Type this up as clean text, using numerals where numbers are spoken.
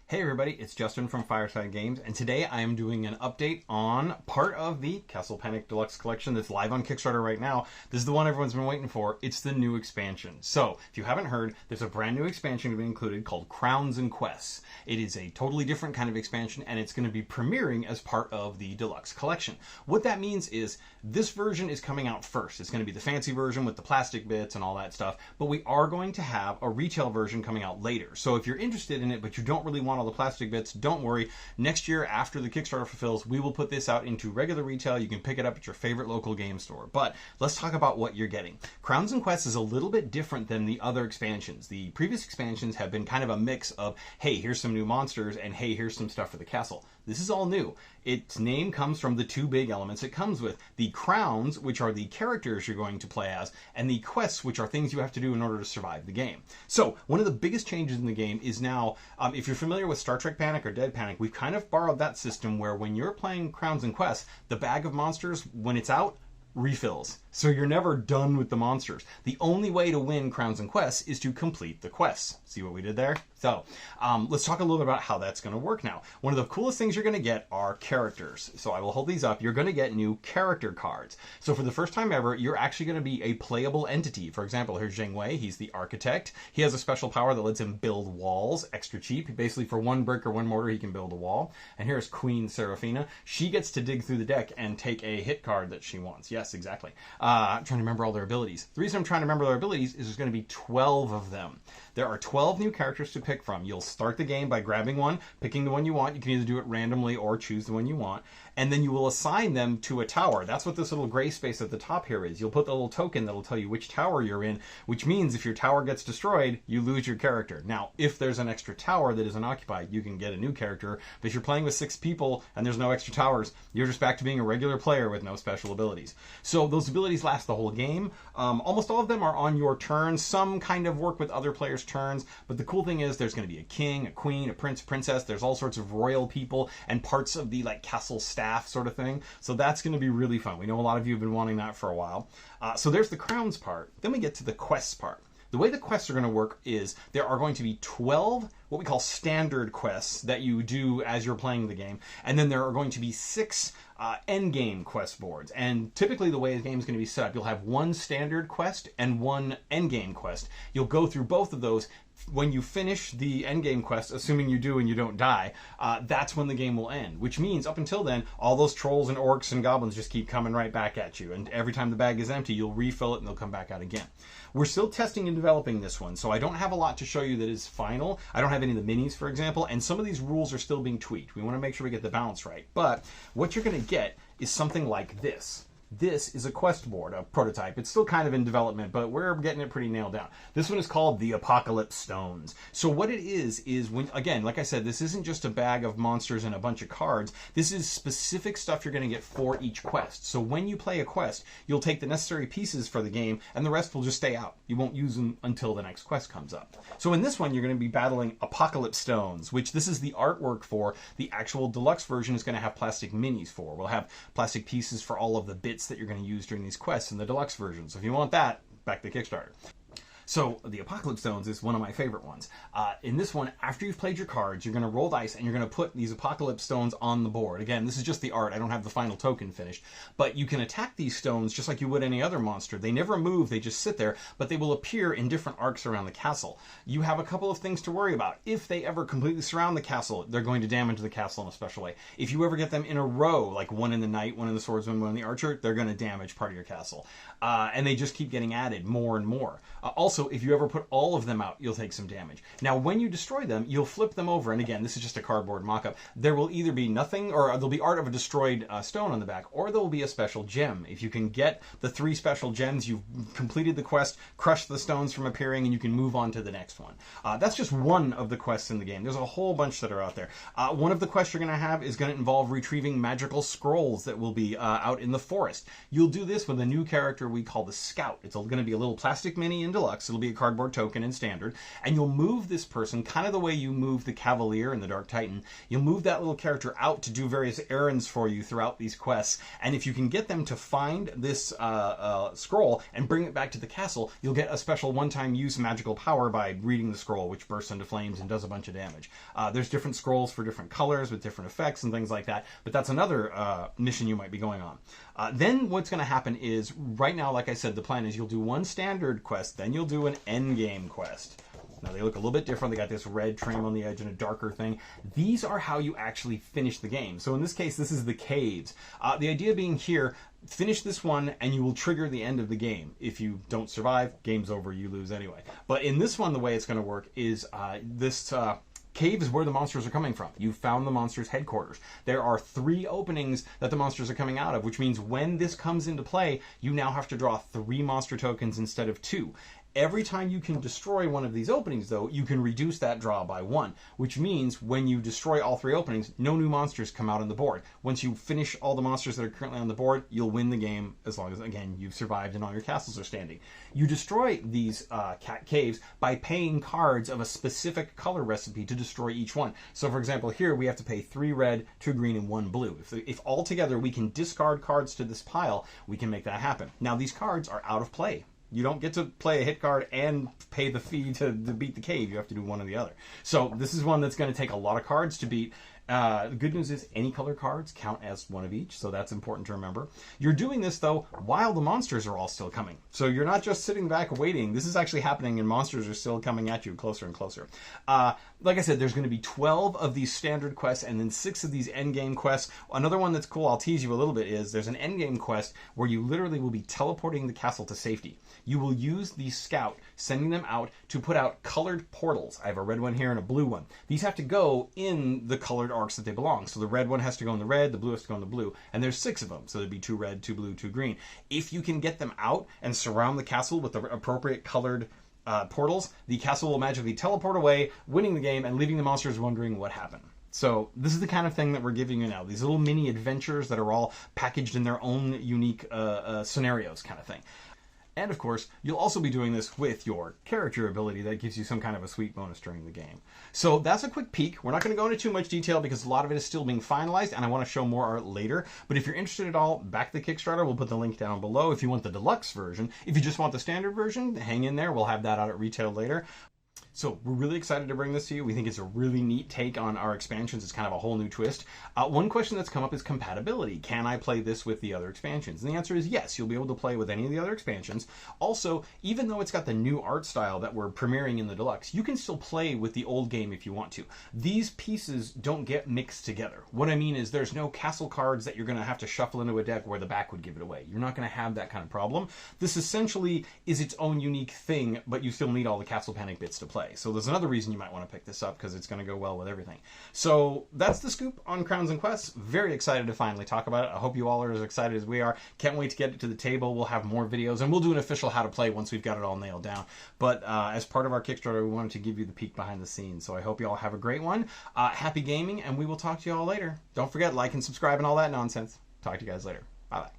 Hey everybody, it's Justin from Fireside Games, and today I am doing an update on part of the Castle Panic Deluxe Collection that's live on Kickstarter right now. This is the one everyone's been waiting for. It's the new expansion. So, if you haven't heard, there's a brand new expansion to be included called Crowns and Quests. It is a totally different kind of expansion, and it's going to be premiering as part of the Deluxe Collection. What that means is, this version is coming out first. It's going to be the fancy version with the plastic bits and all that stuff, but we are going to have a retail version coming out later. So if you're interested in it, but you don't really want all the plastic bits, don't worry. Next year, after the Kickstarter fulfills, we will put this out into regular retail. You can pick it up at your favorite local game store. But let's talk about what you're getting. Crowns and Quests is a little bit different than the other expansions. The previous expansions have been kind of a mix of, hey, here's some new monsters, and hey, here's some stuff for the castle. This is all new. Its name comes from the two big elements it comes with. The crowns, which are the characters you're going to play as, and the quests, which are things you have to do in order to survive the game. So, one of the biggest changes in the game is now, if you're familiar with Star Trek Panic or Dead Panic, we've kind of borrowed that system where when you're playing Crowns and Quests, the bag of monsters, when it's out, refills. So you're never done with the monsters. The only way to win Crowns and Quests is to complete the quests. See what we did there? So let's talk a little bit about how that's going to work now. One of the coolest things you're going to get are characters. So I will hold these up. You're going to get new character cards. So for the first time ever, you're actually going to be a playable entity. For example, here's Jing Wei. He's the architect. He has a special power that lets him build walls extra cheap. Basically, for one brick or one mortar, he can build a wall. And here's Queen Serafina. She gets to dig through the deck and take a hit card that she wants. Yes, exactly. I'm trying to remember all their abilities. The reason I'm trying to remember their abilities is there's going to be 12 of them. There are 12 new characters to pick from. You'll start the game by grabbing one, picking the one you want. You can either do it randomly or choose the one you want. And then you will assign them to a tower. That's what this little gray space at the top here is. You'll put the little token that'll tell you which tower you're in, which means if your tower gets destroyed, you lose your character. Now, if there's an extra tower that isn't occupied, you can get a new character. But if you're playing with 6 people and there's no extra towers, you're just back to being a regular player with no special abilities. So those abilities last the whole game. Almost all of them are on your turn. Some kind of work with other players' turns. But the cool thing is there's going to be a king, a queen, a prince, princess. There's all sorts of royal people and parts of the castle staff sort of thing. So that's going to be really fun. We know a lot of you have been wanting that for a while. So there's the crowns part. Then we get to the quests part. The way the quests are going to work is there are going to be 12 what we call standard quests that you do as you're playing the game. And then there are going to be 6 endgame quest boards. And typically the way the game is going to be set up, you'll have one standard quest and one endgame quest. You'll go through both of those. When you finish the endgame quest, assuming you do and you don't die, that's when the game will end. Which means up until then, all those trolls and orcs and goblins just keep coming right back at you. And every time the bag is empty, you'll refill it and they'll come back out again. We're still testing and developing this one, so I don't have a lot to show you that is final. I don't have any of the minis, for example, and some of these rules are still being tweaked. We want to make sure we get the balance right. But what you're going to get is something like this. This is a quest board, a prototype. It's still kind of in development, but we're getting it pretty nailed down. This one is called the Apocalypse Stones. So what it is when, again, like I said, this isn't just a bag of monsters and a bunch of cards. This is specific stuff you're going to get for each quest. So when you play a quest, you'll take the necessary pieces for the game, and the rest will just stay out. You won't use them until the next quest comes up. So in this one, you're going to be battling Apocalypse Stones, which this is the artwork for. The actual deluxe version is going to have plastic minis for. We'll have plastic pieces for all of the bits that you're going to use during these quests in the deluxe version. So if you want that, back to Kickstarter. So the Apocalypse Stones is one of my favorite ones. In this one, after you've played your cards, you're going to roll dice and you're going to put these Apocalypse Stones on the board. Again, this is just the art. I don't have the final token finished. But you can attack these stones just like you would any other monster. They never move. They just sit there, but they will appear in different arcs around the castle. You have a couple of things to worry about. If they ever completely surround the castle, they're going to damage the castle in a special way. If you ever get them in a row, like one in the knight, one in the swordsman, one in the archer, they're going to damage part of your castle. And they just keep getting added more and more. Also, if you ever put all of them out, you'll take some damage. Now, when you destroy them, you'll flip them over. And again, this is just a cardboard mock-up. There will either be nothing, or there'll be art of a destroyed stone on the back, or there will be a special gem. If you can get the 3 special gems, you've completed the quest, crushed the stones from appearing, and you can move on to the next one. That's just one of the quests in the game. There's a whole bunch that are out there. One of the quests you're going to have is going to involve retrieving magical scrolls that will be out in the forest. You'll do this with a new character we call the Scout. It's going to be a little plastic mini in Deluxe. Deluxe. It'll be a cardboard token in Standard, and you'll move this person kind of the way you move the Cavalier in the Dark Titan. You'll move that little character out to do various errands for you throughout these quests, and if you can get them to find this scroll and bring it back to the castle, you'll get a special one-time use magical power by reading the scroll, which bursts into flames and does a bunch of damage. There's different scrolls for different colors with different effects and things like that, but that's another mission you might be going on. Then what's going to happen is, right now, like I said, the plan is you'll do one standard quest, then you'll do an endgame quest. Now they look a little bit different. They got this red trim on the edge and a darker thing. These are how you actually finish the game. So in this case, this is the caves. The idea being here, finish this one and you will trigger the end of the game. If you don't survive, game's over, you lose anyway. But in this one, the way it's going to work is this cave is where the monsters are coming from. You found the monsters' headquarters. There are 3 openings that the monsters are coming out of, which means when this comes into play, you now have to draw 3 monster tokens instead of 2. Every time you can destroy one of these openings, though, you can reduce that draw by 1, which means when you destroy all 3 openings, no new monsters come out on the board. Once you finish all the monsters that are currently on the board, you'll win the game as long as, again, you've survived and all your castles are standing. You destroy these caves by paying cards of a specific color recipe to destroy each one. So, for example, here we have to pay 3 red, 2 green, and 1 blue. If all together we can discard cards to this pile, we can make that happen. Now, these cards are out of play. You don't get to play a hit card and pay the fee to beat the cave. You have to do one or the other. So this is one that's going to take a lot of cards to beat. The good news is any color cards count as one of each, so that's important to remember. You're doing this, though, while the monsters are all still coming. So you're not just sitting back waiting. This is actually happening, and monsters are still coming at you closer and closer. Like I said, there's going to be 12 of these standard quests and then 6 of these endgame quests. Another one that's cool, I'll tease you a little bit, is there's an endgame quest where you literally will be teleporting the castle to safety. You will use the scout, sending them out to put out colored portals. I have a red one here and a blue one. These have to go in the colored arcs that they belong. So the red one has to go in the red, the blue has to go in the blue, and there's 6 of them. So there'd be 2 red, 2 blue, 2 green. If you can get them out and surround the castle with the appropriate colored portals, the castle will magically teleport away, winning the game and leaving the monsters wondering what happened. So this is the kind of thing that we're giving you now. These little mini adventures that are all packaged in their own unique scenarios kind of thing. And of course, you'll also be doing this with your character ability that gives you some kind of a sweet bonus during the game. So that's a quick peek. We're not going to go into too much detail because a lot of it is still being finalized and I want to show more art later. But if you're interested at all, back to the Kickstarter. We'll put the link down below if you want the deluxe version. If you just want the standard version, hang in there. We'll have that out at retail later. So we're really excited to bring this to you. We think it's a really neat take on our expansions. It's kind of a whole new twist. One question that's come up is compatibility. Can I play this with the other expansions? And the answer is yes. You'll be able to play with any of the other expansions. Also, even though it's got the new art style that we're premiering in the deluxe, you can still play with the old game if you want to. These pieces don't get mixed together. What I mean is there's no castle cards that you're going to have to shuffle into a deck where the back would give it away. You're not going to have that kind of problem. This essentially is its own unique thing, but you still need all the Castle Panic bits to play. So there's another reason you might want to pick this up because it's going to go well with everything. So that's the scoop on Crowns and Quests. Very excited to finally talk about it. I hope you all are as excited as we are. Can't wait to get it to the table. We'll have more videos and we'll do an official how to play once we've got it all nailed down. But as part of our Kickstarter, we wanted to give you the peek behind the scenes. So I hope you all have a great one. Happy gaming, and we will talk to you all later. Don't forget, like and subscribe and all that nonsense. Talk to you guys later. Bye-bye.